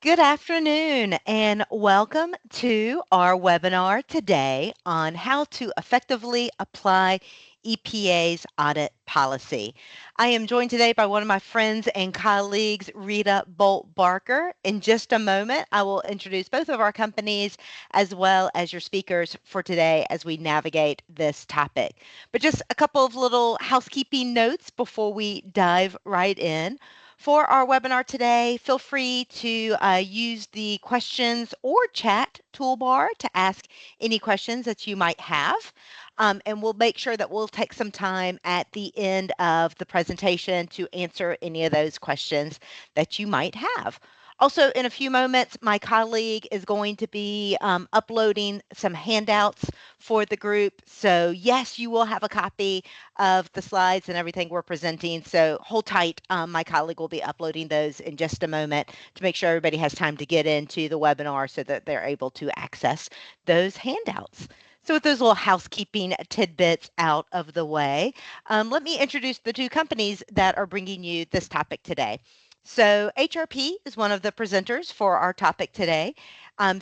Good afternoon and welcome to our webinar today on how to effectively apply EPA's audit policy. I am joined today by one of my friends and colleagues, Rita Bolt Barker. In just a moment, I will introduce both of our companies as well as your speakers for today as we navigate this topic. But just a couple of little housekeeping notes before we dive right in. For our webinar today, feel free to use the questions or chat toolbar to ask any questions that you might have. And we'll make sure that we'll take some time at the end of the presentation to answer any of those questions that you might have. Also, in a few moments, my colleague is going to be uploading some handouts for the group. So yes, you will have a copy of the slides and everything we're presenting. So hold tight. My colleague will be uploading those in just a moment to make sure everybody has time to get into the webinar so that they're able to access those handouts. So with those little housekeeping tidbits out of the way, let me introduce the two companies that are bringing you this topic today. So HRP is one of the presenters for our topic today.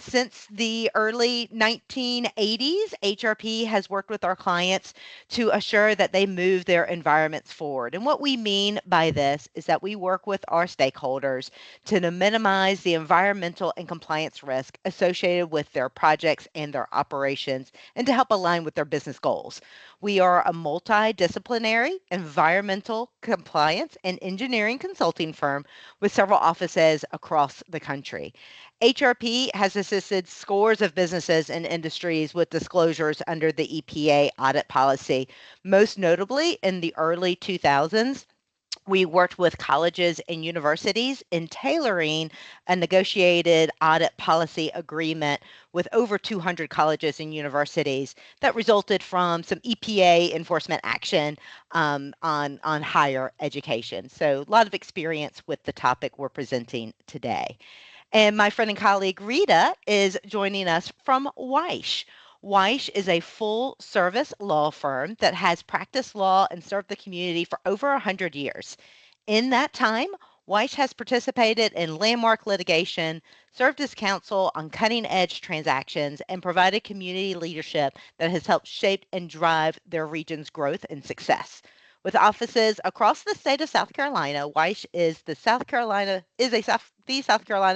Since the early 1980s, HRP has worked with our clients to assure that they move their environments forward. And what we mean by this is that we work with our stakeholders to minimize the environmental and compliance risk associated with their projects and their operations and to help align with their business goals. We are a multidisciplinary environmental compliance and engineering consulting firm with several offices across the country. HRP has assisted scores of businesses and industries with disclosures under the EPA audit policy. Most notably, in the early 2000s, we worked with colleges and universities in tailoring a negotiated audit policy agreement with over 200 colleges and universities that resulted from some EPA enforcement action on higher education. So a lot of experience with the topic we're presenting today. And my friend and colleague Rita is joining us from Weish. Weish is a full service law firm that has practiced law and served the community for over 100 years. In that time, Weish has participated in landmark litigation, served as counsel on cutting edge transactions, and provided community leadership that has helped shape and drive their region's growth and success. With offices across the state of South Carolina, Weish is the South Carolina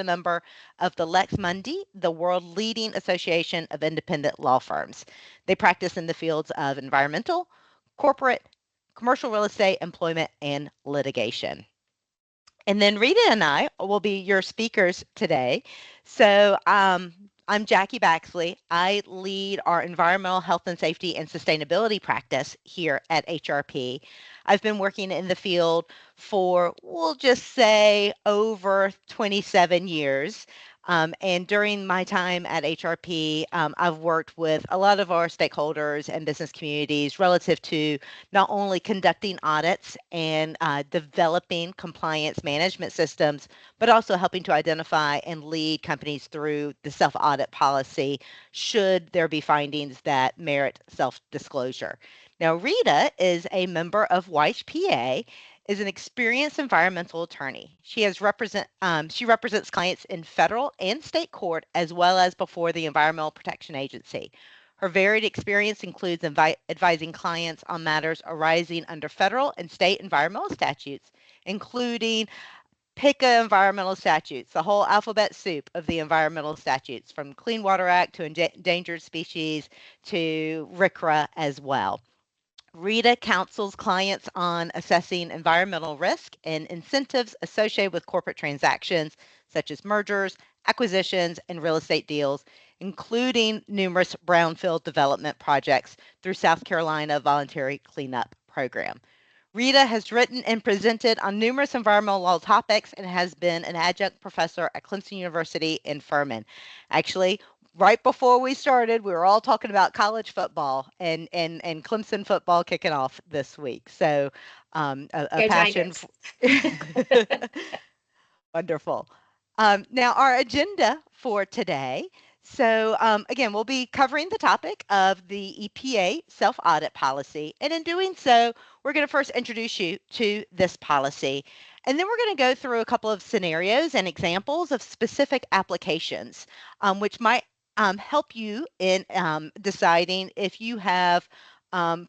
member of the Lex Mundi, the world leading association of independent law firms. They practice in the fields of environmental, corporate, commercial real estate, employment, and litigation. And then Rita and I will be your speakers today. So I'm Jackie Baxley. I lead our environmental health and safety and sustainability practice here at HRP. I've been working in the field for, we'll just say, over 27 years. And during my time at HRP, I've worked with a lot of our stakeholders and business communities relative to not only conducting audits and developing compliance management systems, but also helping to identify and lead companies through the self-audit policy should there be findings that merit self-disclosure. Now, Rita is a member of Weiss PA, is an experienced environmental attorney. She represents clients in federal and state court as well as before the Environmental Protection Agency. Her varied experience includes advising clients on matters arising under federal and state environmental statutes, including PICA environmental statutes, the whole alphabet soup of the environmental statutes, from Clean Water Act to endangered species to RCRA as well. Rita counsels clients on assessing environmental risk and incentives associated with corporate transactions such as mergers, acquisitions, and real estate deals, including numerous brownfield development projects through South Carolina Voluntary Cleanup Program. Rita has written and presented on numerous environmental law topics and has been an adjunct professor at Clemson University in Furman. Actually, right before we started, we were all talking about college football and Clemson football kicking off this week. So a Go passion. Tigers. Wonderful. Now, our agenda for today. So, again, we'll be covering the topic of the EPA self audit policy. And in doing so, we're going to first introduce you to this policy. And then we're going to go through a couple of scenarios and examples of specific applications, which might help you in deciding if you have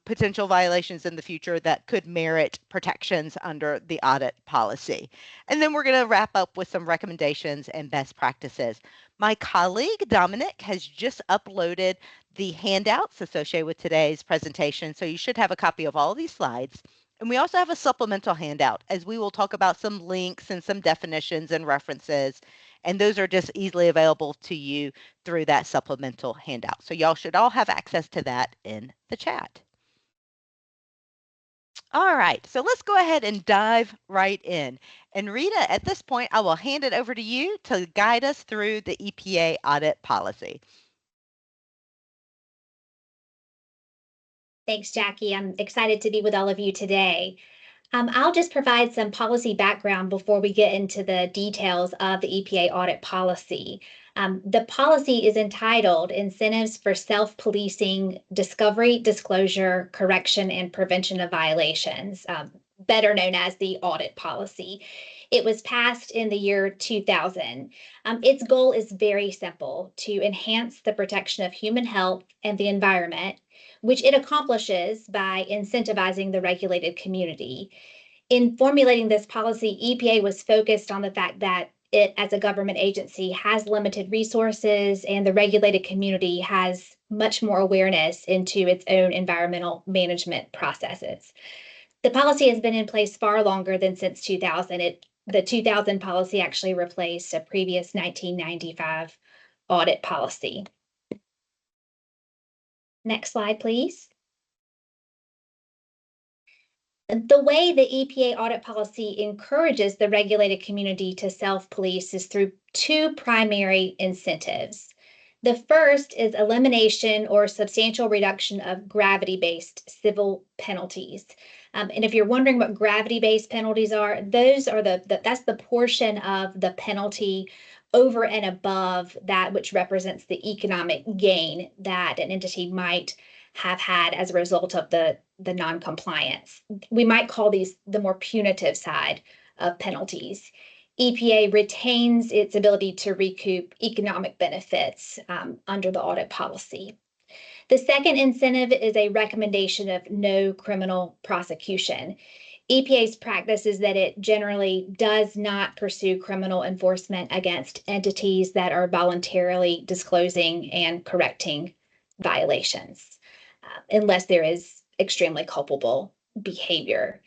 potential violations in the future that could merit protections under the audit policy. And then we're going to wrap up with some recommendations and best practices. My colleague Dominic has just uploaded the handouts associated with today's presentation, so you should have a copy of all these slides. And we also have a supplemental handout as we will talk about some links and some definitions and references. And those are just easily available to you through that supplemental handout. So y'all should all have access to that in the chat. All right, so let's go ahead and dive right in. And Rita, at this point, I will hand it over to you to guide us through the EPA audit policy. Thanks, Jackie. I'm excited to be with all of you today. I'll just provide some policy background before we get into the details of the EPA audit policy. The policy is entitled Incentives for Self-Policing Discovery, Disclosure, Correction, and Prevention of Violations, better known as the audit policy. It was passed in the year 2000. Its goal is very simple: to enhance the protection of human health and the environment, which it accomplishes by incentivizing the regulated community. In formulating this policy, EPA was focused on the fact that it, as a government agency, has limited resources and the regulated community has much more awareness into its own environmental management processes. The policy has been in place far longer than since 2000. The 2000 policy actually replaced a previous 1995 audit policy. Next slide, please. The way the EPA audit policy encourages the regulated community to self-police is through two primary incentives. The first is elimination or substantial reduction of gravity-based civil penalties. And if you're wondering what gravity-based penalties are, those are that's the portion of the penalty over and above that which represents the economic gain that an entity might have had as a result of the non-compliance. We might call these the more punitive side of penalties. EPA retains its ability to recoup economic benefits under the audit policy. The second incentive is a recommendation of no criminal prosecution. EPA's practice is that it generally does not pursue criminal enforcement against entities that are voluntarily disclosing and correcting violations, unless there is extremely culpable behavior.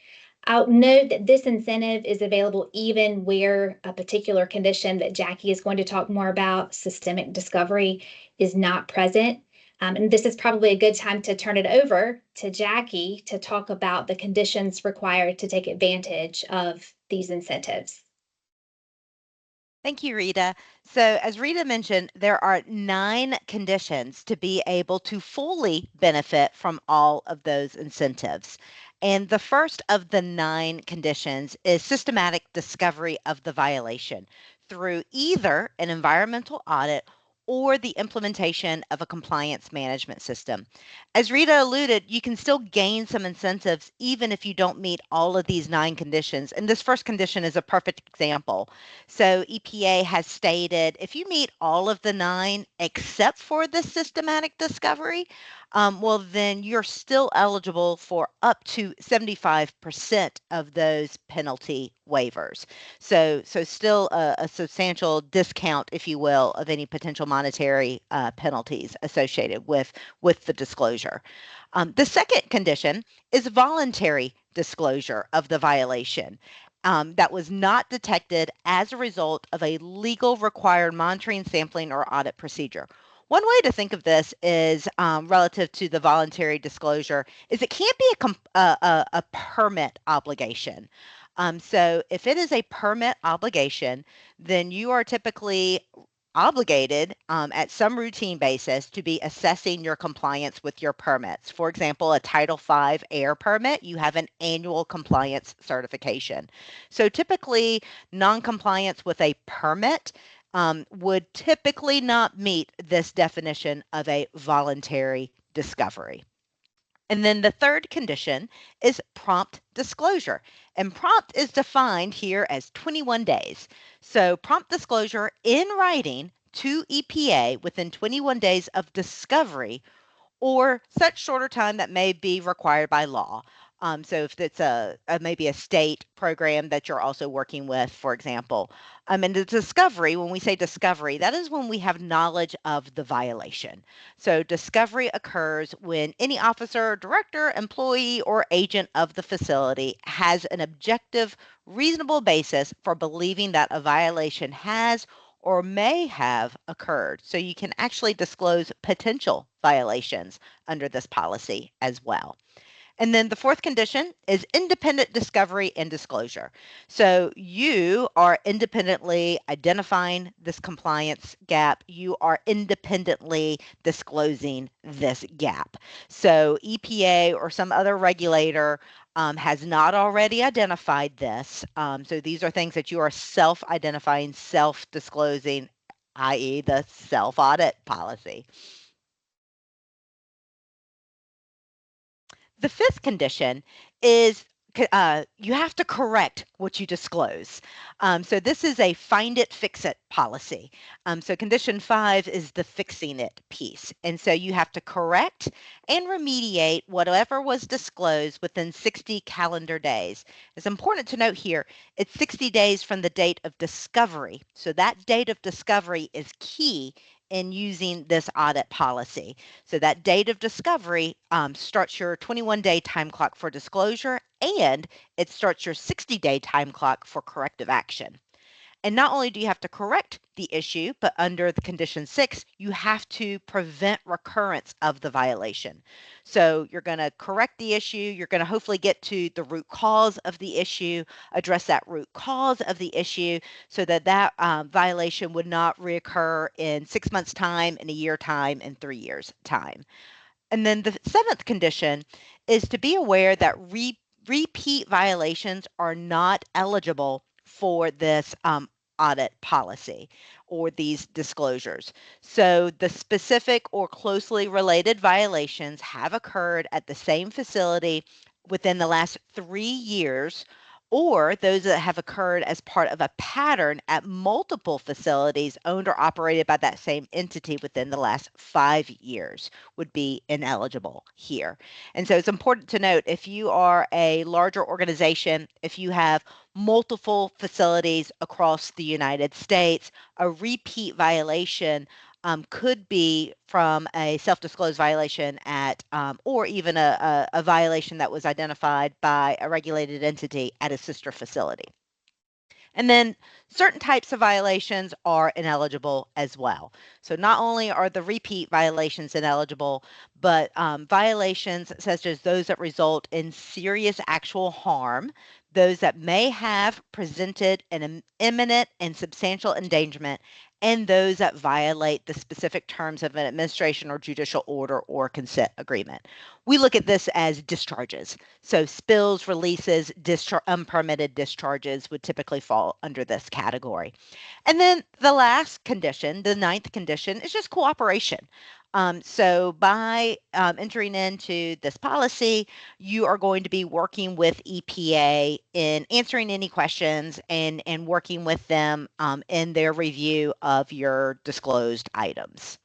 I'll note that this incentive is available even where a particular condition that Jackie is going to talk more about, systemic discovery, is not present. And this is probably a good time to turn it over to Jackie to talk about the conditions required to take advantage of these incentives. Thank you, Rita. So as Rita mentioned, there are 9 conditions to be able to fully benefit from all of those incentives. And the first of the 9 conditions is systematic discovery of the violation through either an environmental audit or the implementation of a compliance management system. As Rita alluded, you can still gain some incentives even if you don't meet all of these 9 conditions. And this first condition is a perfect example. So EPA has stated if you meet all of the 9 except for the systematic discovery, well, then you're still eligible for up to 75% of those penalty waivers. So still a substantial discount, if you will, of any potential monetary penalties associated with the disclosure. The second condition is voluntary disclosure of the violation. That was not detected as a result of a legal required monitoring, sampling, or audit procedure. One way to think of this is relative to the voluntary disclosure is it can't be a permit obligation. So if it is a permit obligation, then you are typically obligated at some routine basis to be assessing your compliance with your permits. For example, a Title V air permit, you have an annual compliance certification. So typically, non-compliance with a permit would typically not meet this definition of a voluntary discovery. And then the third condition is prompt disclosure. And prompt is defined here as 21 days. So prompt disclosure in writing to EPA within 21 days of discovery or such shorter time that may be required by law. So if it's maybe a state program that you're also working with, for example, and the discovery, when we say discovery, that is when we have knowledge of the violation. So discovery occurs when any officer, director, employee, or agent of the facility has an objective, reasonable basis for believing that a violation has or may have occurred. So you can actually disclose potential violations under this policy as well. And then the fourth condition is independent discovery and disclosure. So you are independently identifying this compliance gap. You are independently disclosing this gap. So EPA or some other regulator has not already identified this. So these are things that you are self-identifying, self-disclosing, i.e. the self-audit policy. The fifth condition is you have to correct what you disclose. So this is a find it, fix it policy. So condition 5 is the fixing it piece. And so you have to correct and remediate whatever was disclosed within 60 calendar days. It's important to note here, it's 60 days from the date of discovery. So that date of discovery is key in using this audit policy. So that date of discovery starts your 21-day time clock for disclosure, and it starts your 60-day time clock for corrective action. And not only do you have to correct the issue, but under the condition 6, you have to prevent recurrence of the violation. So you're going to correct the issue. You're going to hopefully get to the root cause of the issue, address that root cause of the issue so that that violation would not reoccur in 6 months' time, in a year time, in 3 years' time. And then the seventh condition is to be aware that repeat violations are not eligible for this audit policy or these disclosures. So the specific or closely related violations have occurred at the same facility within the last 3 years, or those that have occurred as part of a pattern at multiple facilities owned or operated by that same entity within the last 5 years would be ineligible here. And so it's important to note, if you are a larger organization, if you have multiple facilities across the United States, a repeat violation could be from a self-disclosed violation at, or even a violation that was identified by a regulated entity at a sister facility. And then certain types of violations are ineligible as well. So not only are the repeat violations ineligible, but violations such as those that result in serious actual harm, those that may have presented an imminent and substantial endangerment, and those that violate the specific terms of an administration or judicial order or consent agreement. We look at this as discharges. So spills, releases, unpermitted discharges would typically fall under this category. And then the last condition, the ninth condition, is just cooperation. So by entering into this policy, you are going to be working with EPA in answering any questions and working with them in their review of your disclosed items.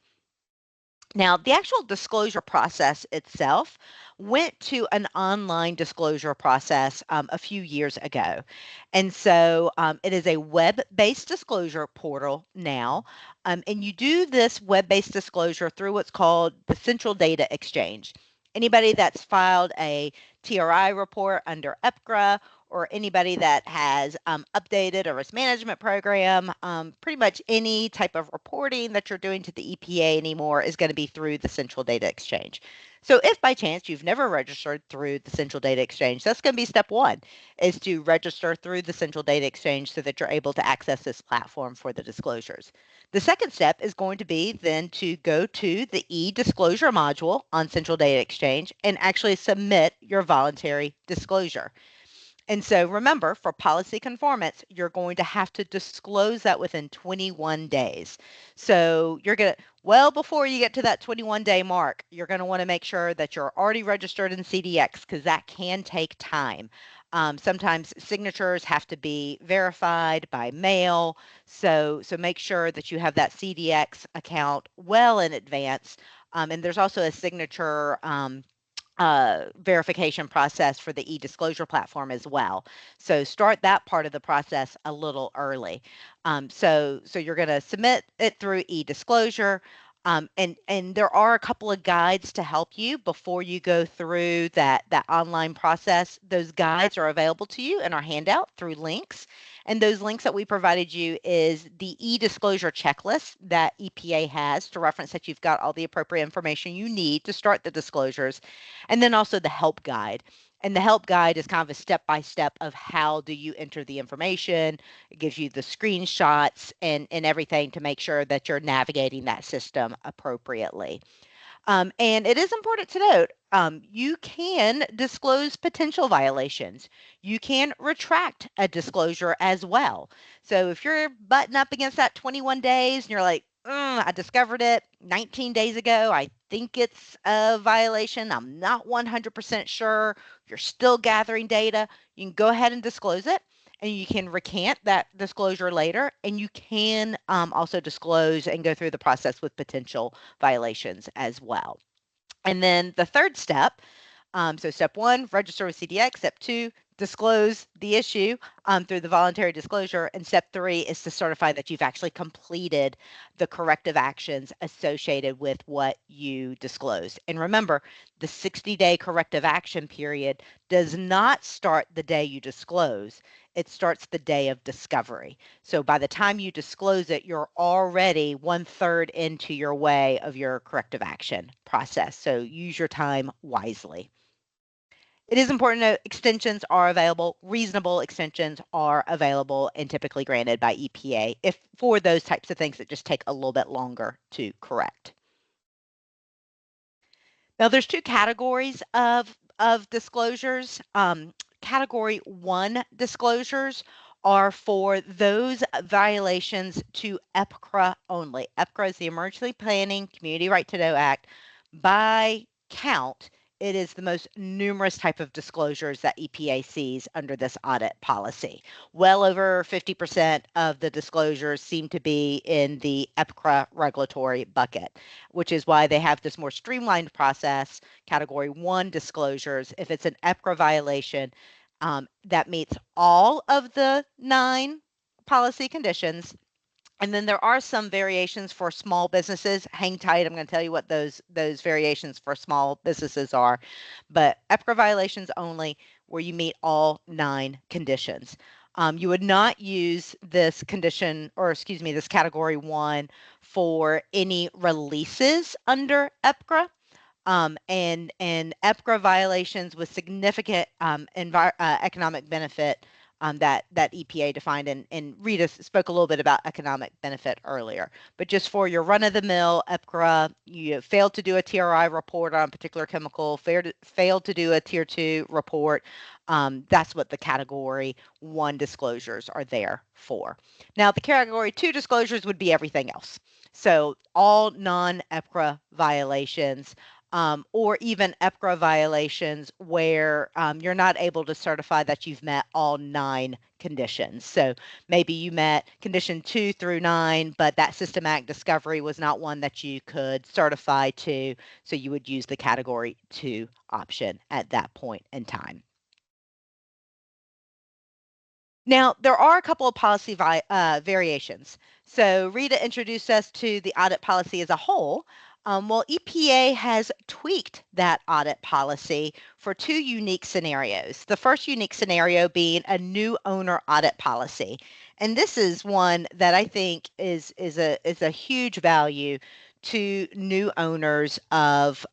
Now, the actual disclosure process itself went to an online disclosure process a few years ago. And so it is a web-based disclosure portal now. And you do this web-based disclosure through what's called the Central Data Exchange. Anybody that's filed a TRI report under EPGRA or anybody that has updated a risk management program, pretty much any type of reporting that you're doing to the EPA anymore is going to be through the Central Data Exchange. So if by chance you've never registered through the Central Data Exchange, that's going to be step one, is to register through the Central Data Exchange so that you're able to access this platform for the disclosures. The second step is going to be then to go to the e-disclosure module on Central Data Exchange and actually submit your voluntary disclosure. And so remember, for policy conformance, you're going to have to disclose that within 21 days. So you're going to, well, before you get to that 21-day mark, you're going to want to make sure that you're already registered in CDX because that can take time. Sometimes signatures have to be verified by mail. So make sure that you have that CDX account well in advance. And there's also a signature verification process for the e-disclosure platform as well. So start that part of the process a little early. So you're going to submit it through e-disclosure. And there are a couple of guides to help you before you go through that online process. Those guides are available to you in our handout through links. And those links that we provided you is the e-disclosure checklist that EPA has to reference that you've got all the appropriate information you need to start the disclosures, and then also the help guide. And the help guide is kind of a step-by-step of how do you enter the information. It gives you the screenshots and everything to make sure that you're navigating that system appropriately. And it is important to note, you can disclose potential violations. You can retract a disclosure as well. So if you're butting up against that 21 days and you're like, I discovered it 19 days ago. I think it's a violation. I'm not 100% sure. You're still gathering data. You can go ahead and disclose it. And you can recant that disclosure later. And you can also disclose and go through the process with potential violations as well. And then the third step, so step one, register with CDX. Step two, disclose the issue through the voluntary disclosure. And step three is to certify that you've actually completed the corrective actions associated with what you disclosed. And remember, the 60-day corrective action period does not start the day you disclose. It starts the day of discovery. So by the time you disclose it, you're already 1/3 into your way of your corrective action process. So use your time wisely. It is important to note extensions are available. Reasonable extensions are available and typically granted by EPA if for those types of things that just take a little bit longer to correct. Now, there's two categories of disclosures. Category one disclosures are for those violations to EPCRA only. EPCRA is the Emergency Planning Community Right to Know Act. By count, it is the most numerous type of disclosures that EPA sees under this audit policy. Well over 50% of the disclosures seem to be in the EPCRA regulatory bucket, which is why they have this more streamlined process. Category one disclosures, if it's an EPCRA violation that meets all of the 9 policy conditions. And then there are some variations for small businesses. Hang tight. I'm going to tell you what those variations for small businesses are. But EPCRA violations only where you meet all 9 conditions. You would not use this condition, or excuse me, this category 1 for any releases under EPCRA. And EPCRA violations with significant economic benefit that EPA defined, and Rita spoke a little bit about economic benefit earlier. But just for your run-of-the-mill EPCRA, you failed to do a TRI report on a particular chemical, failed to do a Tier 2 report, that's what the Category 1 disclosures are there for. Now, the Category 2 disclosures would be everything else. So all non-EPCRA violations, or even EPCRA violations where you're not able to certify that you've met all 9 conditions. So maybe you met condition 2 through 9, but that systematic discovery was not one that you could certify to, so you would use the category 2 option at that point in time. Now, there are a couple of policy variations. So Rita introduced us to the audit policy as a whole. Well, EPA has tweaked that audit policy for 2 unique scenarios. The first unique scenario being a new owner audit policy. And this is one that I think is a huge value to new owners of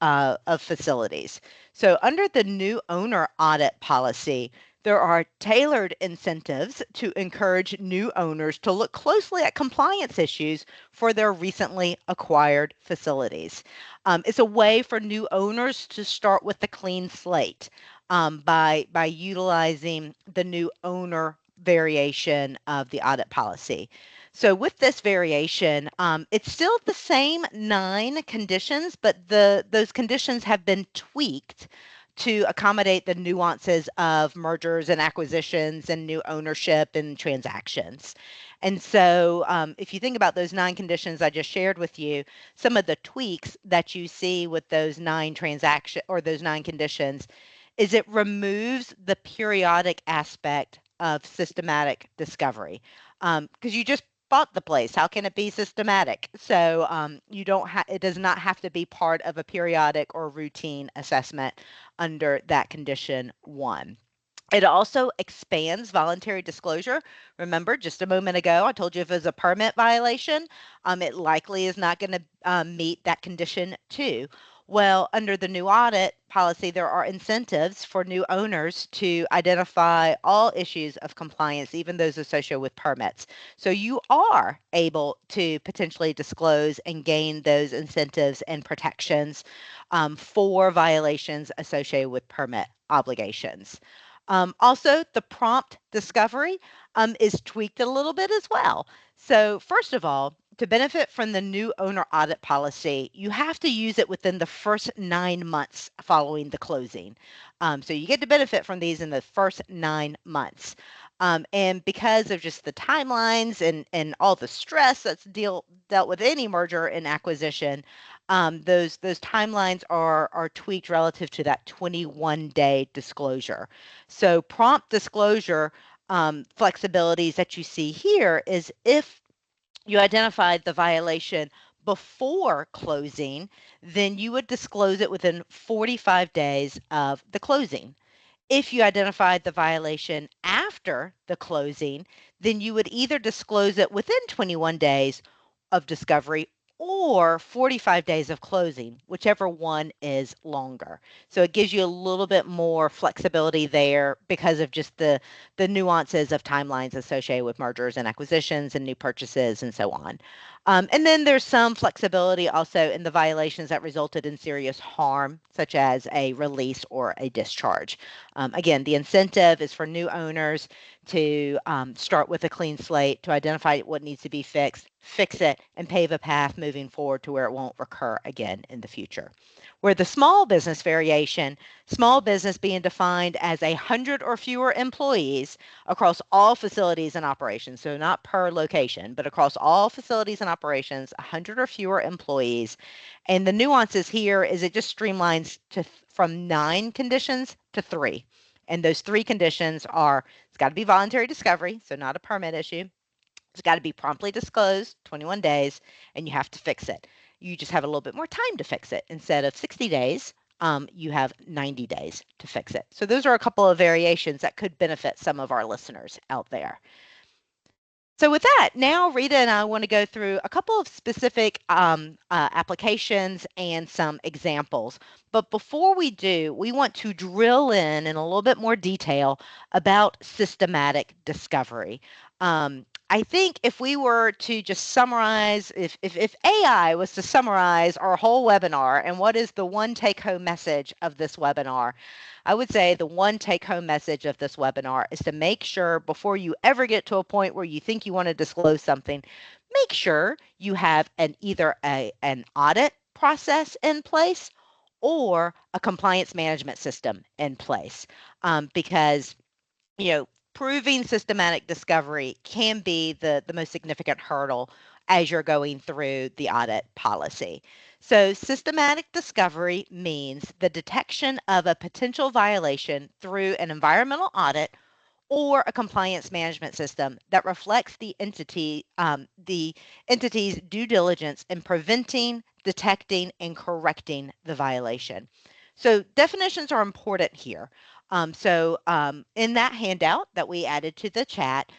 facilities. So under the new owner audit policy, there are tailored incentives to encourage new owners to look closely at compliance issues for their recently acquired facilities. It's a way for new owners to start with a clean slate. by utilizing the new owner variation of the audit policy. So with this variation, it's still the same 9 conditions, but those conditions have been tweaked to accommodate the nuances of mergers and acquisitions and new ownership and transactions. And so, if you think about those 9 conditions I just shared with you, some of the tweaks that you see with those 9 conditions is it removes the periodic aspect of systematic discovery. Because you just bought the place, how can it be systematic? So you don't it does not have to be part of a periodic or routine assessment under that condition 1. It also expands voluntary disclosure. Remember, just a moment ago, I told you if it's a permit violation, it likely is not going to meet that condition 2. Well, under the new audit policy, there are incentives for new owners to identify all issues of compliance, even those associated with permits. So you are able to potentially disclose and gain those incentives and protections for violations associated with permit obligations. Also, the prompt discovery is tweaked a little bit as well. So, first of all, to benefit from the new owner audit policy, you have to use it within the first 9 months following the closing. So, you get to benefit from these in the first 9 months. And because of just the timelines and all the stress that's dealt with any merger and acquisition, those timelines are tweaked relative to that 21-day disclosure. So prompt disclosure flexibilities that you see here is if you identified the violation before closing, then you would disclose it within 45 days of the closing. If you identified the violation after the closing, then you would either disclose it within 21 days of discovery or 45 days of closing, whichever one is longer. So it gives you a little bit more flexibility there because of just the nuances of timelines associated with mergers and acquisitions and new purchases and so on. And then there's some flexibility also in the violations that resulted in serious harm, such as a release or a discharge. Again, the incentive is for new owners to start with a clean slate, to identify what needs to be fixed, fix it, and pave a path moving forward to where it won't recur again in the future. Where the small business variation, small business being defined as 100 or fewer employees across all facilities and operations, so not per location, but across all facilities and operations, 100 or fewer employees. And the nuances here is it just streamlines from 9 conditions to 3. And those 3 conditions are it's got to be voluntary discovery, so not a permit issue. It's got to be promptly disclosed, 21 days, and you have to fix it. You just have a little bit more time to fix it. Instead of 60 days, you have 90 days to fix it. So those are a couple of variations that could benefit some of our listeners out there. So with that, now Rita and I want to go through a couple of specific applications and some examples. But before we do, we want to drill in a little bit more detail about systematic discovery. I think if we were to just summarize, if AI was to summarize our whole webinar and what is the one take-home message of this webinar, I would say the one take-home message of this webinar is to make sure before you ever get to a point where you think you want to disclose something, make sure you have either an audit process in place or a compliance management system in place, because proving systematic discovery can be the most significant hurdle as you're going through the audit policy. So, systematic discovery means the detection of a potential violation through an environmental audit or a compliance management system that reflects the entity's due diligence in preventing, detecting, and correcting the violation. So definitions are important here. In that handout that we added to the chat,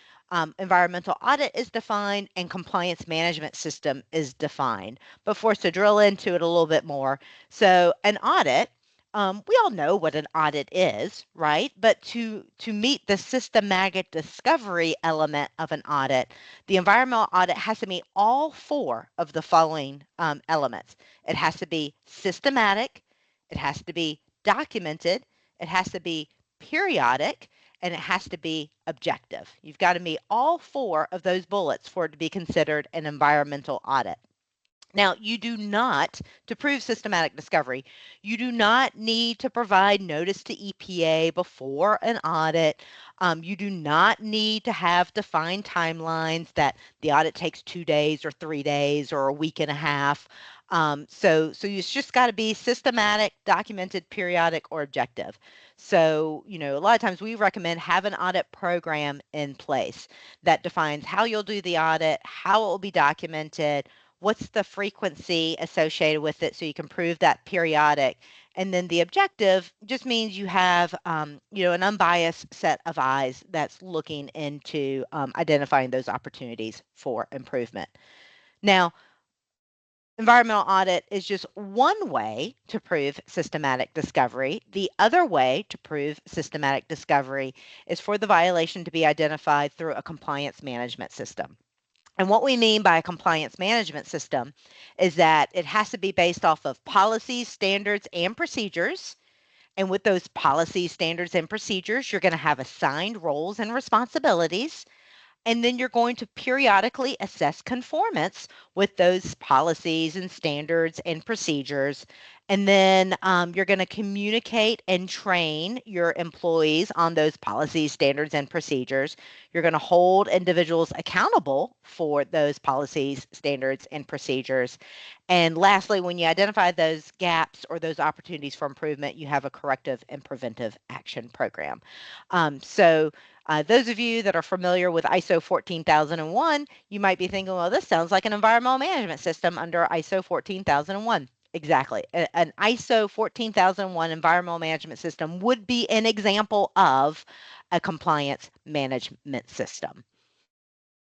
environmental audit is defined and compliance management system is defined. But for us to drill into it a little bit more, so an audit, we all know what an audit is, right? But to meet the systematic discovery element of an audit, the environmental audit has to meet all 4 of the following elements. It has to be systematic, it has to be documented, it has to be periodic, and it has to be objective. You've got to meet all four of those bullets for it to be considered an environmental audit. Now, you do not, to prove systematic discovery, you do not need to provide notice to EPA before an audit. You do not need to have defined timelines that the audit takes 2 days or 3 days or a week and a half. So it's just got to be systematic, documented, periodic, or objective. So, a lot of times we recommend have an audit program in place that defines how you'll do the audit, how it will be documented, what's the frequency associated with it so you can prove that periodic. And then the objective just means you have, an unbiased set of eyes that's looking into identifying those opportunities for improvement. Now, environmental audit is just one way to prove systematic discovery. The other way to prove systematic discovery is for the violation to be identified through a compliance management system. And what we mean by a compliance management system is that it has to be based off of policies, standards, and procedures. And with those policies, standards, and procedures, you're going to have assigned roles and responsibilities. And then you're going to periodically assess conformance with those policies and standards and procedures. And then you're going to communicate and train your employees on those policies, standards, and procedures. You're going to hold individuals accountable for those policies, standards, and procedures. And lastly, when you identify those gaps or those opportunities for improvement, you have a corrective and preventive action program. Those of you that are familiar with ISO 14001, you might be thinking, well, this sounds like an environmental management system under ISO 14001. Exactly. An ISO 14001 environmental management system would be an example of a compliance management system.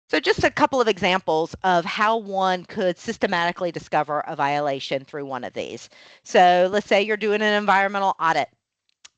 So just a couple of examples of how one could systematically discover a violation through one of these. So let's say you're doing an environmental audit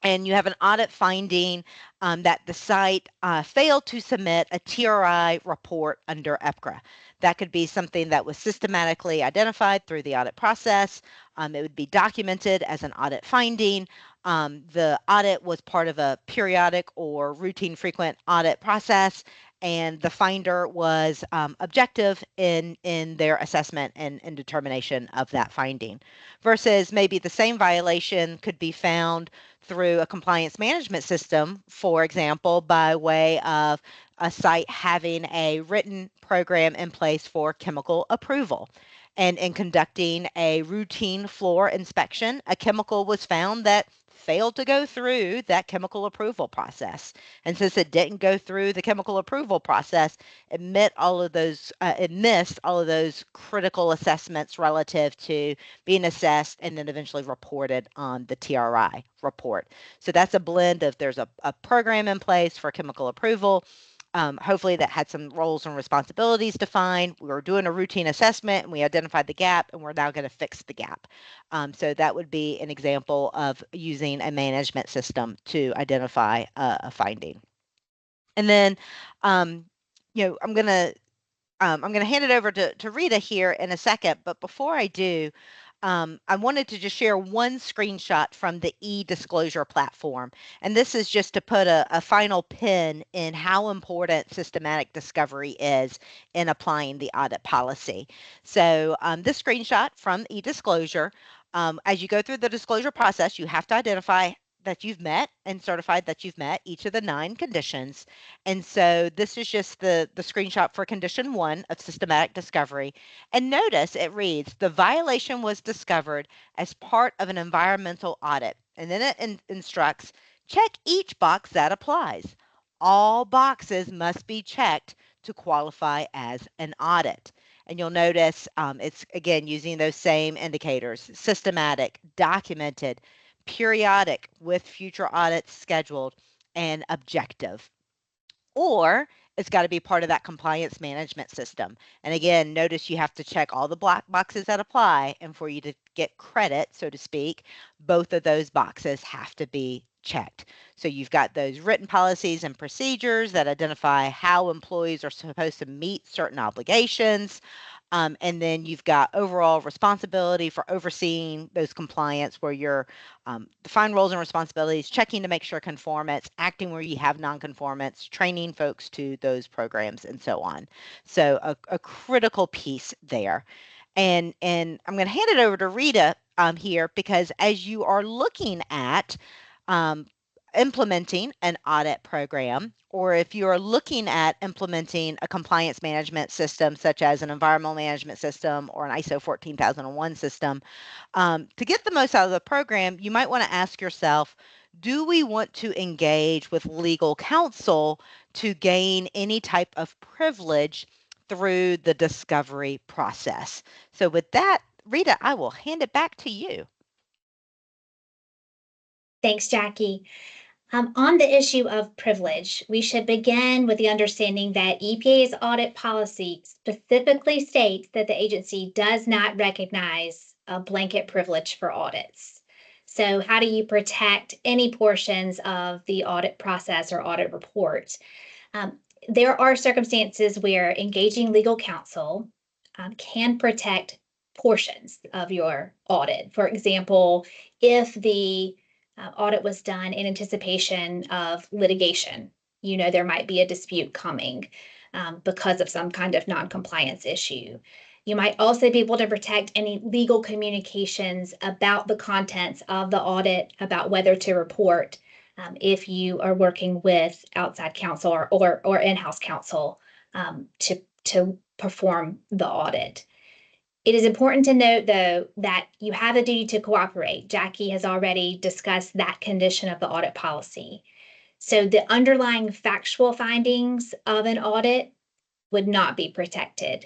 and you have an audit finding that the site failed to submit a TRI report under EPCRA. That could be something that was systematically identified through the audit process. It would be documented as an audit finding. The audit was part of a periodic or routine frequent audit process, and the finder was objective in their assessment and determination of that finding. Versus maybe the same violation could be found through a compliance management system, for example, by way of a site having a written program in place for chemical approval. And in conducting a routine floor inspection, a chemical was found that failed to go through that chemical approval process. And since it didn't go through the chemical approval process, it missed all of those critical assessments relative to being assessed and then eventually reported on the TRI report. So that's a blend of there's a program in place for chemical approval. Hopefully that had some roles and responsibilities defined. We were doing a routine assessment and we identified the gap and we're now going to fix the gap. So that would be an example of using a management system to identify a finding. And then, I'm going to hand it over to Rita here in a second, but before I do, I wanted to just share one screenshot from the e-disclosure platform. And this is just to put a final pin in how important systematic discovery is in applying the audit policy. So this screenshot from e-disclosure, as you go through the disclosure process, you have to identify that you've met and certified that you've met each of the 9 conditions. And so this is just the screenshot for condition 1 of systematic discovery. And notice it reads, the violation was discovered as part of an environmental audit. And then it instructs, check each box that applies. All boxes must be checked to qualify as an audit. And you'll notice it's, again, using those same indicators, systematic, documented, periodic with future audits scheduled, and objective. Or it's got to be part of that compliance management system. And again, notice you have to check all the black boxes that apply. And for you to get credit, so to speak, both of those boxes have to be checked. So you've got those written policies and procedures that identify how employees are supposed to meet certain obligations. And then you've got overall responsibility for overseeing those compliance where you're defined roles and responsibilities, checking to make sure conformance, acting where you have nonconformance, training folks to those programs, and so on. So a critical piece there. And I'm going to hand it over to Rita here because as you are looking at um, implementing an audit program, or if you're looking at implementing a compliance management system, such as an environmental management system or an ISO 14001 system, to get the most out of the program, you might want to ask yourself, do we want to engage with legal counsel to gain any type of privilege through the discovery process? So, with that, Rita, I will hand it back to you. Thanks, Jackie. On the issue of privilege, we should begin with the understanding that EPA's audit policy specifically states that the agency does not recognize a blanket privilege for audits. So, how do you protect any portions of the audit process or audit report? Um, there are circumstances where engaging legal counsel can protect portions of your audit. For example, if the audit was done in anticipation of litigation, there might be a dispute coming because of some kind of non-compliance issue. You might also be able to protect any legal communications about the contents of the audit, about whether to report, if you are working with outside counsel or in-house counsel to perform the audit. It is important to note, though, that you have a duty to cooperate. Jackie has already discussed that condition of the audit policy. So the underlying factual findings of an audit would not be protected.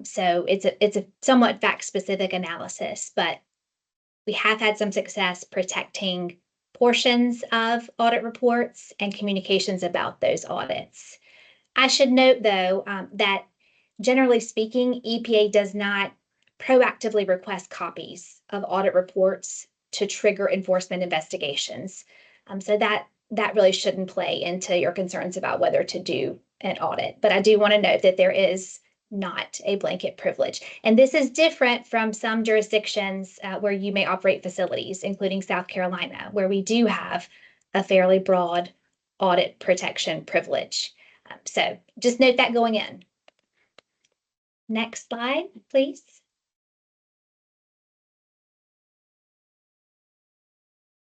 So it's a somewhat fact-specific analysis, but we have had some success protecting portions of audit reports and communications about those audits. I should note, though, that generally speaking, EPA does not proactively request copies of audit reports to trigger enforcement investigations. So that really shouldn't play into your concerns about whether to do an audit. But I do want to note that there is not a blanket privilege. And this is different from some jurisdictions where you may operate facilities, including South Carolina, where we do have a fairly broad audit protection privilege. So just note that going in. Next slide, please.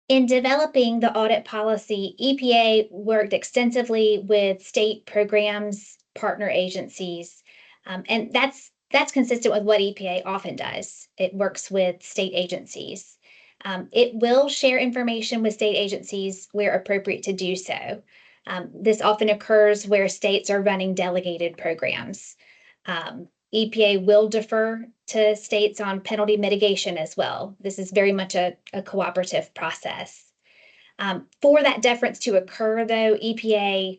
In developing the audit policy, EPA worked extensively with state programs, partner agencies, and that's consistent with what EPA often does. It works with state agencies. It will share information with state agencies where appropriate to do so. This often occurs where states are running delegated programs. EPA will defer to states on penalty mitigation as well. This is very much a cooperative process. For that deference to occur, though, EPA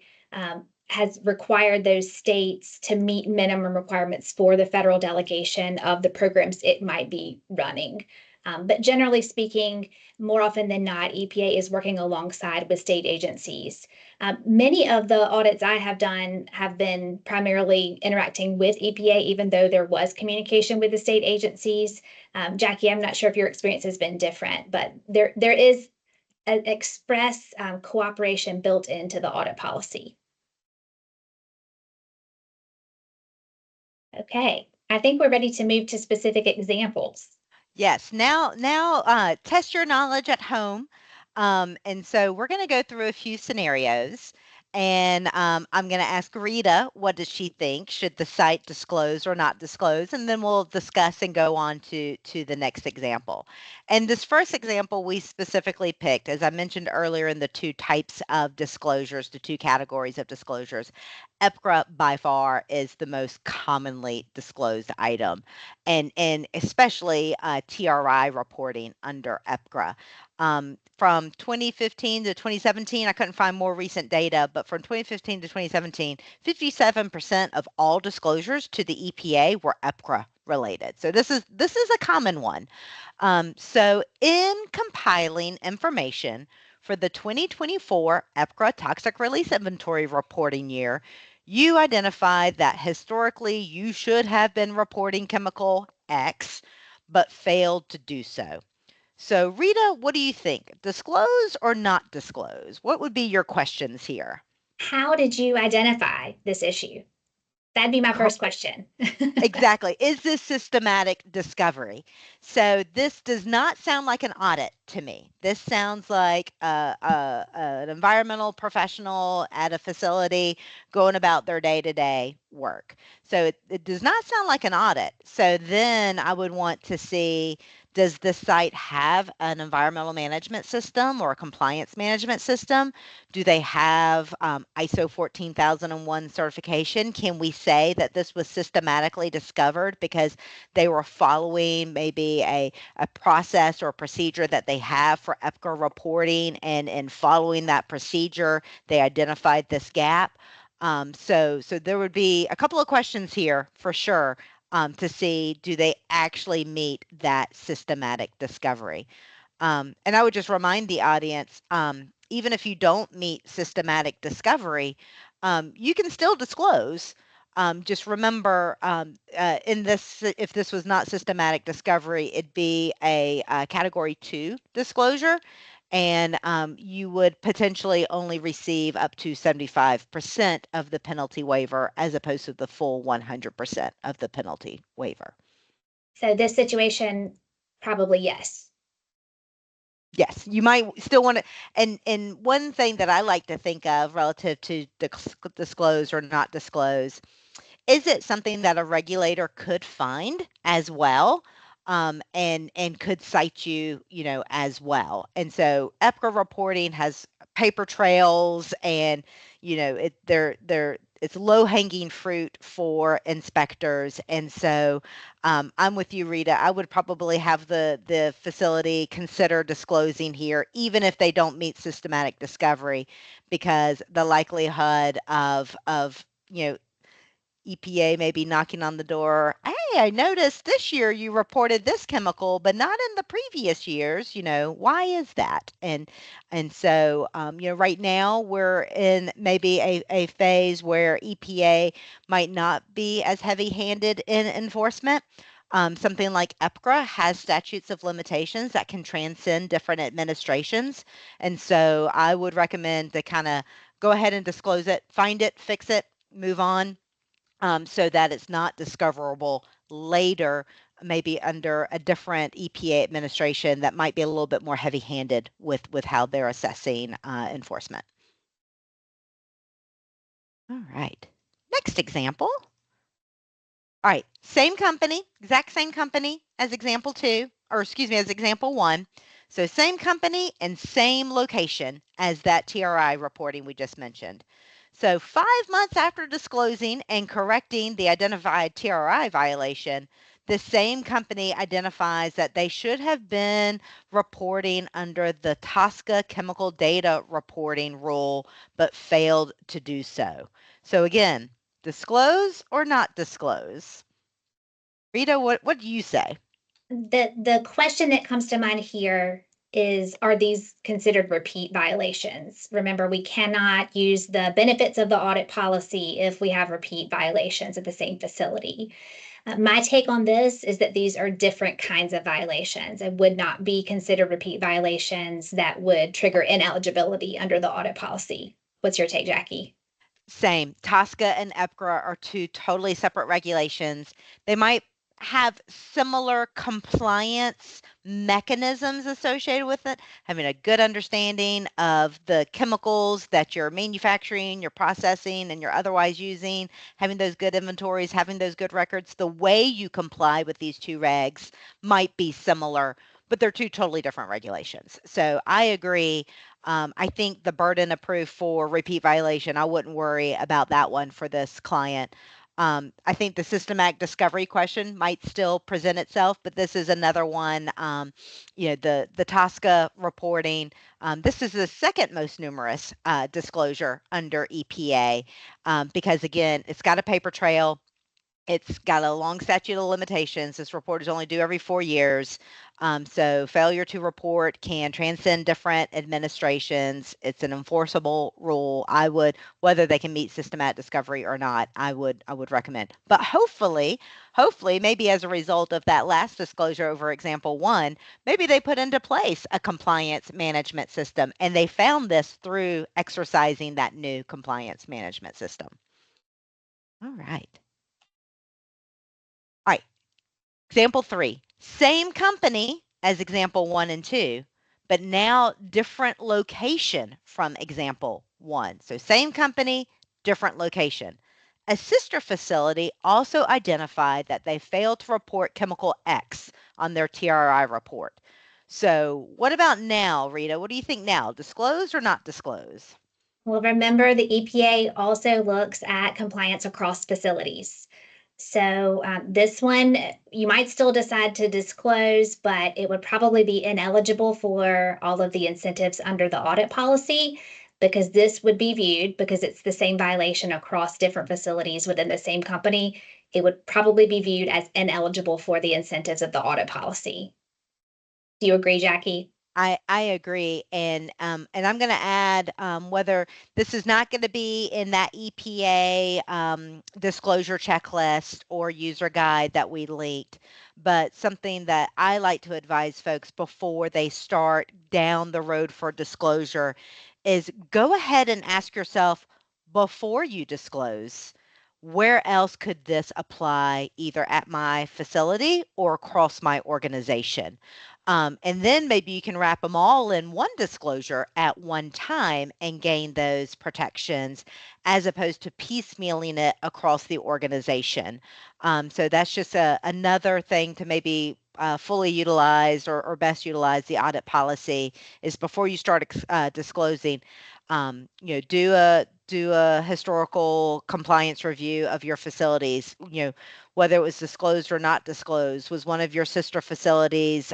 has required those states to meet minimum requirements for the federal delegation of the programs it might be running. But generally speaking, more often than not, EPA is working alongside with state agencies. Many of the audits I have done have been primarily interacting with EPA, even though there was communication with the state agencies. Jackie, I'm not sure if your experience has been different, but there is an express cooperation built into the audit policy. Okay, I think we're ready to move to specific examples. Yes. Now, test your knowledge at home. And so we're going to go through a few scenarios, and I'm going to ask Rita, what does she think? Should the site disclose or not disclose? And then we'll discuss and go on to the next example. And this first example we specifically picked, as I mentioned earlier, in the two types of disclosures, the two categories of disclosures. EPCRA by far is the most commonly disclosed item, and especially TRI reporting under EPCRA. From 2015 to 2017, I couldn't find more recent data, but from 2015 to 2017, 57% of all disclosures to the EPA were EPCRA related. So this is a common one. So in compiling information for the 2024 EPCRA Toxic Release Inventory reporting year, you identified that historically you should have been reporting chemical X, but failed to do so. So, Rita, what do you think? Disclose or not disclose? What would be your questions here? How did you identify this issue? That'd be my Cor- first question. Exactly. Is this systematic discovery? So this does not sound like an audit to me. This sounds like an environmental professional at a facility going about their day-to-day work. So it does not sound like an audit. So then I would want to see, does this site have an environmental management system or a compliance management system? Do they have ISO 14001 certification? Can we say that this was systematically discovered because they were following maybe a process or procedure that they have for EPCA reporting, and in following that procedure, they identified this gap? So there would be a couple of questions here for sure, to see, do they actually meet that systematic discovery? And I would just remind the audience, even if you don't meet systematic discovery, you can still disclose. Just remember, in this, if this was not systematic discovery, it'd be a category 2 disclosure, and you would potentially only receive up to 75% of the penalty waiver as opposed to the full 100% of the penalty waiver. So this situation, probably yes. Yes, you might still want to, and one thing that I like to think of relative to disclose or not disclose, is it something that a regulator could find as well, and could cite you, as well? And so EPCA reporting has paper trails, and it's low hanging fruit for inspectors. And so I'm with you, Rita. I would probably have the facility consider disclosing here, even if they don't meet systematic discovery, because the likelihood of EPA may be knocking on the door. Hey, I noticed this year you reported this chemical, but not in the previous years. Why is that? And so, right now we're in maybe a phase where EPA might not be as heavy-handed in enforcement. Something like EPCRA has statutes of limitations that can transcend different administrations. And so I would recommend to kind of go ahead and disclose it, find it, fix it, move on, so that it's not discoverable later, maybe under a different EPA administration that might be a little bit more heavy-handed with how they're assessing enforcement. All right. Next example. All right, same company, exact same company as example 2, or excuse me, as example 1. So same company and same location as that TRI reporting we just mentioned. So 5 months after disclosing and correcting the identified TRI violation, the same company identifies that they should have been reporting under the TSCA chemical data reporting rule, but failed to do so. So again, disclose or not disclose? Rita, what do you say? The question that comes to mind here is, are these considered repeat violations? Remember, we cannot use the benefits of the audit policy if we have repeat violations at the same facility. My take on this is that these are different kinds of violations and would not be considered repeat violations that would trigger ineligibility under the audit policy. What's your take, Jackie? Same. TSCA and EPCRA are two totally separate regulations. They might have similar compliance mechanisms associated with it, having a good understanding of the chemicals that you're manufacturing, you're processing, and you're otherwise using, having those good inventories, having those good records. The way you comply with these two regs might be similar, but they're two totally different regulations. So I agree. I think the burden of proof for repeat violation, I wouldn't worry about that one for this client. I think the systematic discovery question might still present itself, but this is another one. The TSCA reporting. This is the second most numerous disclosure under EPA, because again, it's got a paper trail. It's got a long statute of limitations. This report is only due every 4 years. So failure to report can transcend different administrations. It's an enforceable rule. Whether they can meet systematic discovery or not, I would recommend. But hopefully, maybe as a result of that last disclosure over example one, maybe they put into place a compliance management system, and they found this through exercising that new compliance management system. All right. All right. Example three, same company as example one and two, but now different location from example one. So same company, different location. A sister facility also identified that they failed to report chemical X on their TRI report. So what about now, Rita? What do you think now? Disclose or not disclose? Well, remember the EPA also looks at compliance across facilities. So this one, you might still decide to disclose, but it would probably be ineligible for all of the incentives under the audit policy because this would be viewed, because it's the same violation across different facilities within the same company, it would probably be viewed as ineligible for the incentives of the audit policy. Do you agree, Jackie? I agree, and I'm going to add whether this is not going to be in that EPA disclosure checklist or user guide that we linked, but something that I like to advise folks before they start down the road for disclosure is go ahead and ask yourself before you disclose. Where else could this apply either at my facility or across my organization? And then maybe you can wrap them all in one disclosure at one time and gain those protections as opposed to piecemealing it across the organization. So that's just another thing to maybe fully utilize or best utilize the audit policy is before you start disclosing, do a historical compliance review of your facilities. Whether it was disclosed or not disclosed. Was one of your sister facilities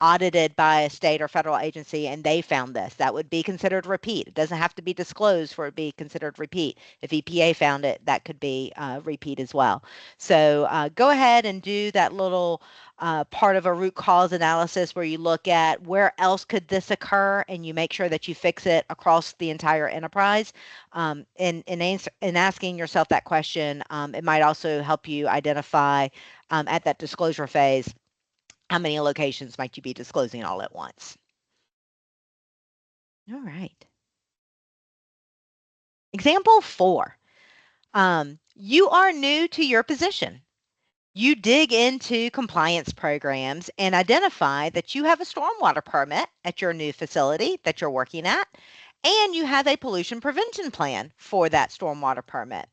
audited by a state or federal agency and they found this? That would be considered repeat. It doesn't have to be disclosed for it to be considered repeat. If EPA found it, that could be repeat as well. So go ahead and do that little part of a root cause analysis where you look at where else could this occur and you make sure that you fix it across the entire enterprise. In asking yourself that question, it might also help you identify at that disclosure phase how many locations might you be disclosing all at once. All right. Example four. You are new to your position. You dig into compliance programs and identify that you have a stormwater permit at your new facility that you're working at, and you have a pollution prevention plan for that stormwater permit.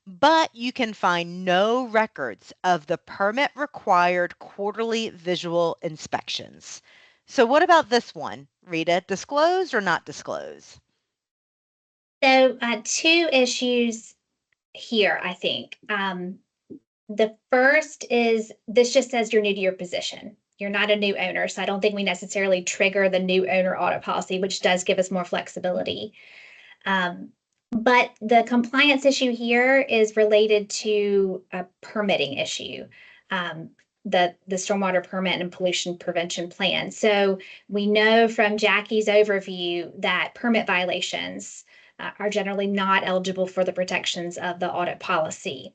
But you can find no records of the permit required quarterly visual inspections. So, what about this one, Rita? Disclose or not disclose? So, two issues here, I think. The first is this just says you're new to your position. You're not a new owner. So, I don't think we necessarily trigger the new owner audit policy, which does give us more flexibility. But the compliance issue here is related to a permitting issue. The stormwater permit and pollution prevention plan. So we know from Jackie's overview that permit violations are generally not eligible for the protections of the audit policy.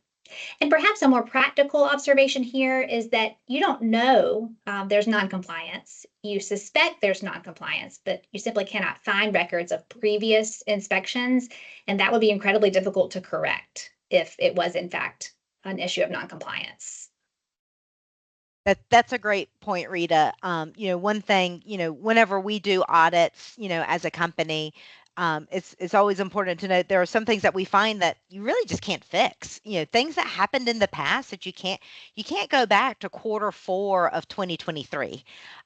And perhaps a more practical observation here is that you don't know there's noncompliance. You suspect there's noncompliance, but you simply cannot find records of previous inspections, and that would be incredibly difficult to correct if it was in fact an issue of noncompliance. That's a great point, Rita. One thing, whenever we do audits, as a company, it's always important to note there are some things that we find that you really just can't fix. Things that happened in the past that you can't go back to quarter four of 2023.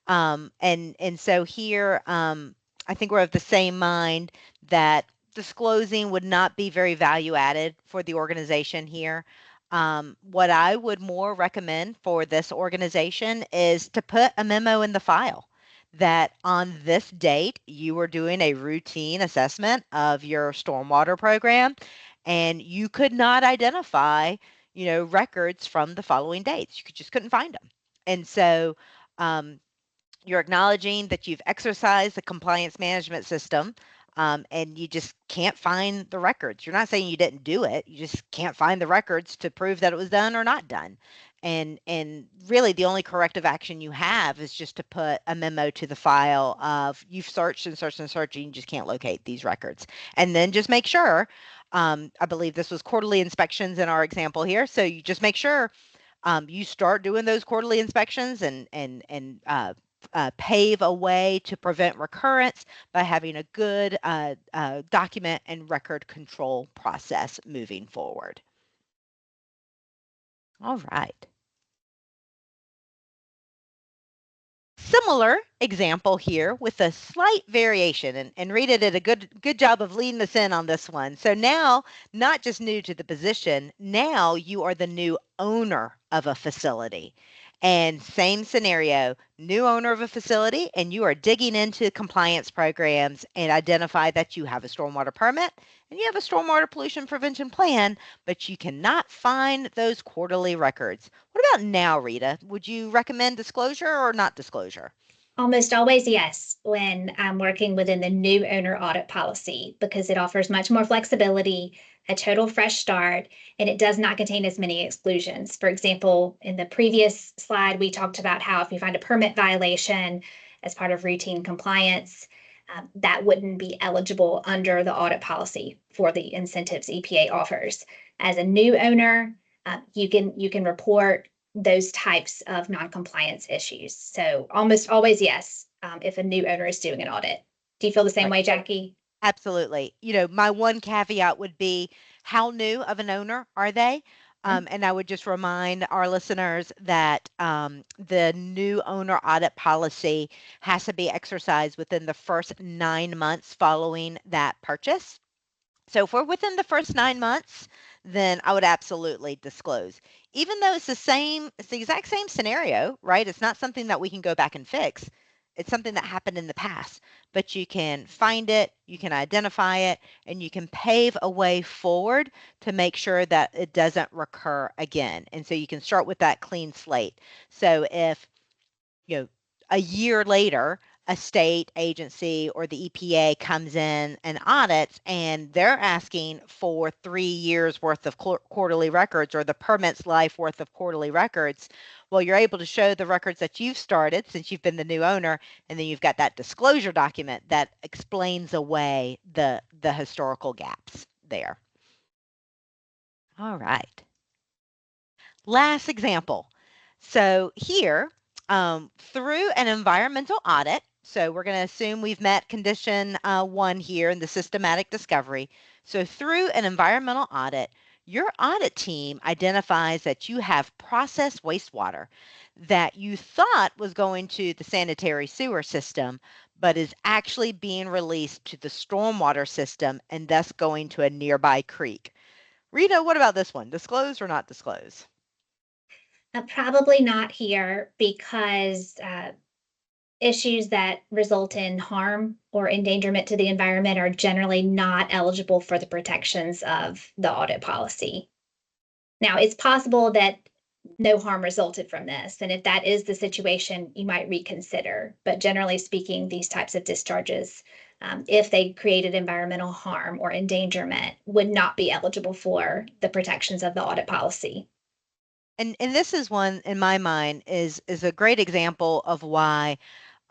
And so here, I think we're of the same mind that disclosing would not be very value added for the organization here. What I would more recommend for this organization is to put a memo in the file that on this date you were doing a routine assessment of your stormwater program and you could not identify records from the following dates. You just couldn't find them. And so um, you're acknowledging that you've exercised the compliance management system, and you just can't find the records. You're not saying you didn't do it. You just can't find the records to prove that it was done or not done. And really the only corrective action you have is just to put a memo to the file of you've searched and searched and searched and you just can't locate these records. And then just make sure, I believe this was quarterly inspections in our example here. So you just make sure you start doing those quarterly inspections and pave a way to prevent recurrence by having a good document and record control process moving forward. All right. Similar example here with a slight variation, and Rita did a good job of leading us in on this one. So now, not just new to the position, now you are the new owner of a facility. And same scenario, new owner of a facility, and you are digging into compliance programs and identify that you have a stormwater permit and you have a stormwater pollution prevention plan, but you cannot find those quarterly records. What about now, Rita? Would you recommend disclosure or not disclosure? Almost always yes, when I'm working within the new owner audit policy, because it offers much more flexibility, a total fresh start, and it does not contain as many exclusions. For example, in the previous slide, we talked about how if you find a permit violation as part of routine compliance, that wouldn't be eligible under the audit policy for the incentives EPA offers. As a new owner, you can report those types of non-compliance issues. So almost always yes, if a new owner is doing an audit. Do you feel the same Right. way, Jackie? Absolutely. My one caveat would be how new of an owner are they? And I would just remind our listeners that the new owner audit policy has to be exercised within the first 9 months following that purchase. So if we're within the first 9 months, then I would absolutely disclose. Even though it's the exact same scenario, right? It's not something that we can go back and fix. It's something that happened in the past, but you can find it, you can identify it, and you can pave a way forward to make sure that it doesn't recur again. And so you can start with that clean slate. So if you know, a year later, a state agency or the EPA comes in and audits, and they're asking for 3 years worth of quarterly records or the permit's life worth of quarterly records. Well, you're able to show the records that you've started since you've been the new owner, and then you've got that disclosure document that explains away the historical gaps there. All right. Last example. So here, through an environmental audit, so we're going to assume we've met condition one here in the systematic discovery. So through an environmental audit, your audit team identifies that you have processed wastewater that you thought was going to the sanitary sewer system, but is actually being released to the stormwater system and thus going to a nearby creek. Rita, what about this one? Disclose or not disclose? Probably not here because issues that result in harm or endangerment to the environment are generally not eligible for the protections of the audit policy. Now, it's possible that no harm resulted from this. And if that is the situation, you might reconsider. But generally speaking, these types of discharges, if they created environmental harm or endangerment, would not be eligible for the protections of the audit policy. And this is one in my mind is a great example of why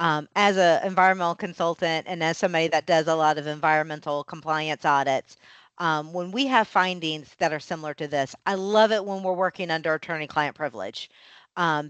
as an environmental consultant and as somebody that does a lot of environmental compliance audits, when we have findings that are similar to this, I love it when we're working under attorney-client privilege,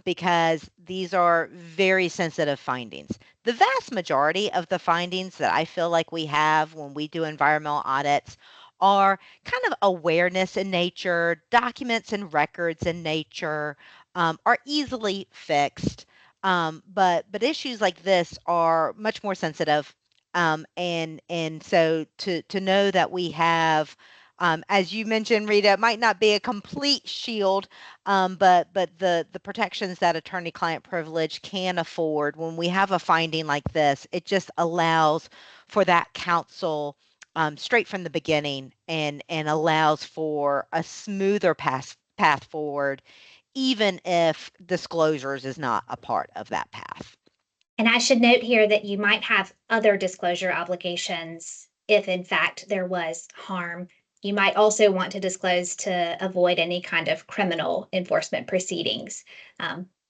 because these are very sensitive findings. The vast majority of the findings that I feel like we have when we do environmental audits are kind of awareness in nature, documents and records in nature, are easily fixed. But issues like this are much more sensitive. And so to know that we have, as you mentioned, Rita, it might not be a complete shield, but the protections that attorney-client privilege can afford when we have a finding like this, it just allows for that counsel straight from the beginning and allows for a smoother path forward, even if disclosures is not a part of that path. And I should note here that you might have other disclosure obligations if, in fact, there was harm. You might also want to disclose to avoid any kind of criminal enforcement proceedings.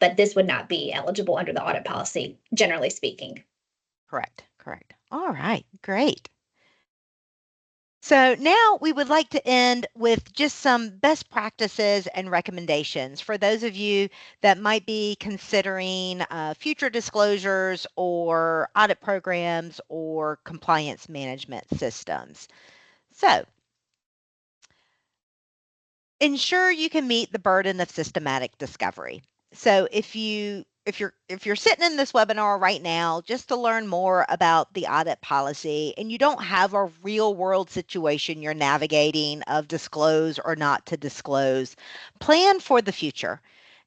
But this would not be eligible under the audit policy, generally speaking. Correct, correct. All right, great. So now we would like to end with just some best practices and recommendations for those of you that might be considering future disclosures or audit programs or compliance management systems. So ensure you can meet the burden of systematic discovery. So if you're sitting in this webinar right now just to learn more about the audit policy and you don't have a real world situation you're navigating of disclose or not to disclose, plan for the future.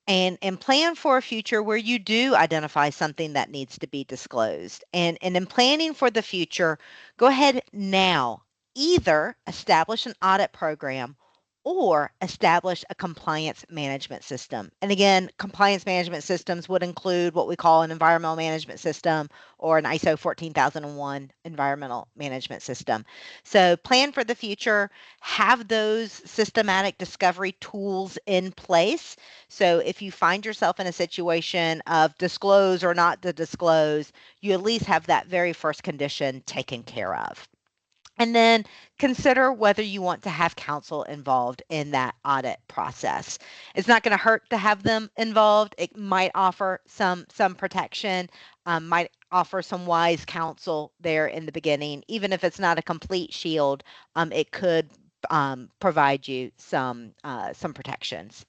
And plan for a future where you do identify something that needs to be disclosed. And in planning for the future, go ahead now, either establish an audit program or establish a compliance management system. And again, compliance management systems would include what we call an environmental management system or an ISO 14001 environmental management system. So plan for the future, have those systematic discovery tools in place. So if you find yourself in a situation of disclose or not to disclose, you at least have that very first condition taken care of. And then consider whether you want to have counsel involved in that audit process. It's not going to hurt to have them involved. It might offer some protection, might offer some wise counsel there in the beginning. Even if it's not a complete shield, it could provide you some protections.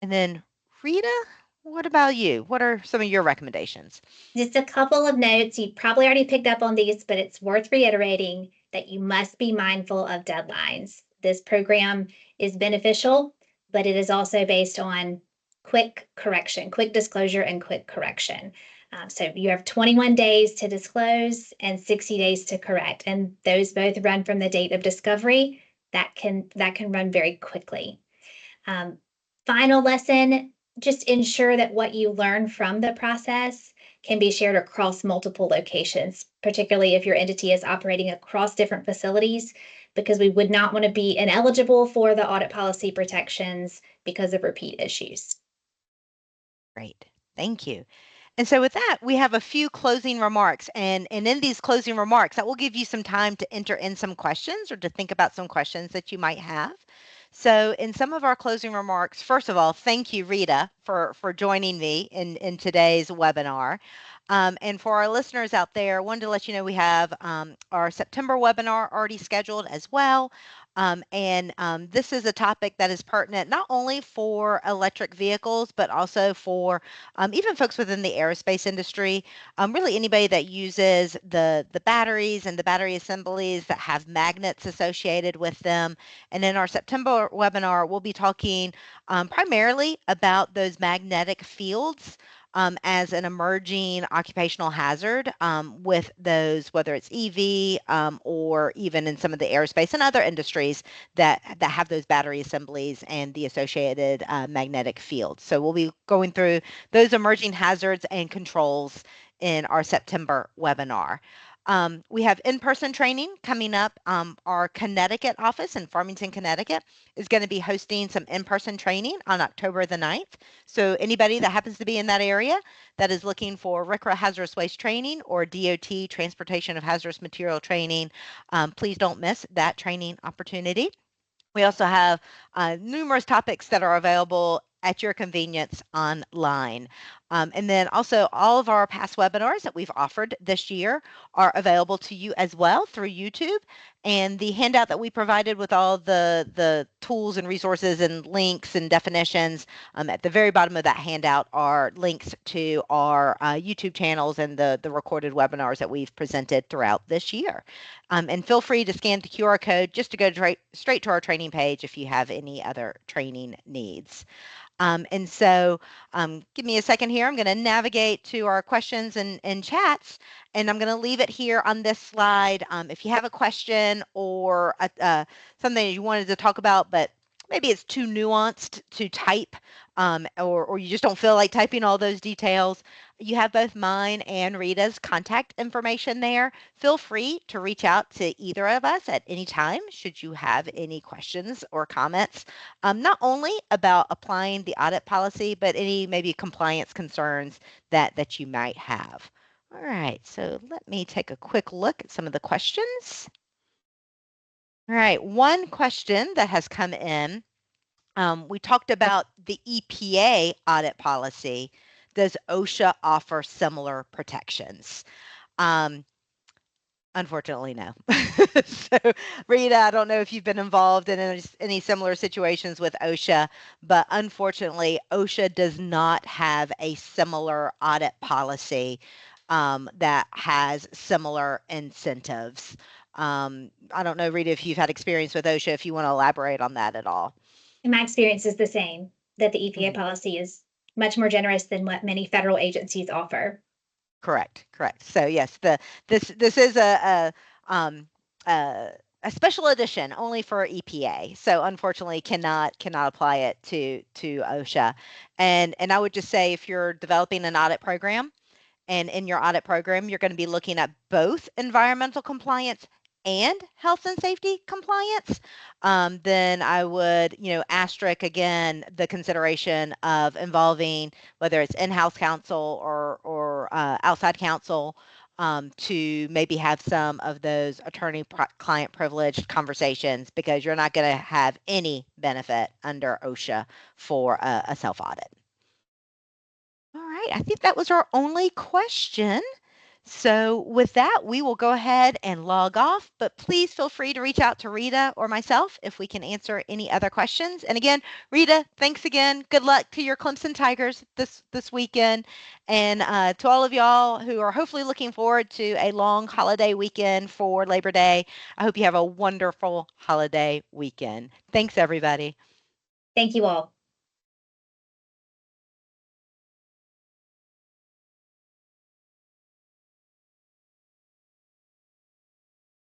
And then, Rita, what about you? What are some of your recommendations? Just a couple of notes. You probably already picked up on these, but it's worth reiterating that you must be mindful of deadlines. This program is beneficial, but it is also based on quick correction, quick disclosure, and quick correction. So you have 21 days to disclose and 60 days to correct, and those both run from the date of discovery. That can run very quickly. Final lesson, just ensure that what you learn from the process can be shared across multiple locations, particularly if your entity is operating across different facilities, because we would not want to be ineligible for the audit policy protections because of repeat issues. Great. Thank you. And so with that, we have a few closing remarks. And in these closing remarks, that will give you some time to enter in some questions or to think about some questions that you might have. So in some of our closing remarks, first of all, thank you, Rita, for joining me in today's webinar. And for our listeners out there, I wanted to let you know we have our September webinar already scheduled as well. This is a topic that is pertinent not only for electric vehicles, but also for even folks within the aerospace industry, really anybody that uses the batteries and the battery assemblies that have magnets associated with them. And in our September webinar, we'll be talking primarily about those magnetic fields as an emerging occupational hazard with those, whether it's EV or even in some of the aerospace and other industries that have those battery assemblies and the associated magnetic fields. So we'll be going through those emerging hazards and controls in our September webinar. We have in-person training coming up. Our Connecticut office in Farmington, Connecticut is going to be hosting some in-person training on October the 9th. So anybody that happens to be in that area that is looking for RCRA hazardous waste training or DOT transportation of hazardous material training, please don't miss that training opportunity. We also have numerous topics that are available at your convenience online. And then also all of our past webinars that we've offered this year are available to you as well through YouTube. And the handout that we provided with all the tools and resources and links and definitions at the very bottom of that handout are links to our YouTube channels and the recorded webinars that we've presented throughout this year. And feel free to scan the QR code just to go straight to our training page if you have any other training needs. And so give me a second here. I'm going to navigate to our questions and chats, and I'm going to leave it here on this slide. If you have a question or something you wanted to talk about but maybe it's too nuanced to type, or you just don't feel like typing all those details, you have both mine and Rita's contact information there. Feel free to reach out to either of us at any time should you have any questions or comments, not only about applying the audit policy, but any maybe compliance concerns that you might have. All right, so let me take a quick look at some of the questions. All right, one question that has come in, we talked about the EPA audit policy. Does OSHA offer similar protections? Um, Unfortunately, no. So, Rita, I don't know if you've been involved in any similar situations with OSHA, but unfortunately, OSHA does not have a similar audit policy that has similar incentives. I don't know, Rita, if you've had experience with OSHA, if you want to elaborate on that at all. And my experience is the same, that the EPA Mhm. policy is much more generous than what many federal agencies offer. Correct, correct. So yes, this is um, a a special edition only for EPA. So unfortunately, cannot apply it to OSHA. And I would just say if you're developing an audit program, and in your audit program, you're going to be looking at both environmental compliance and health and safety compliance, then I would, asterisk again the consideration of involving whether it's in-house counsel or outside counsel, to maybe have some of those attorney-client privileged conversations, because you're not going to have any benefit under OSHA for a self audit. All right, I think that was our only question. So, with that, we will go ahead and log off, but please feel free to reach out to Rita or myself if we can answer any other questions. And again, Rita, thanks again. Good luck to your Clemson Tigers this weekend. And to all of y'all who are hopefully looking forward to a long holiday weekend for Labor Day, I hope you have a wonderful holiday weekend. Thanks, everybody. Thank you all.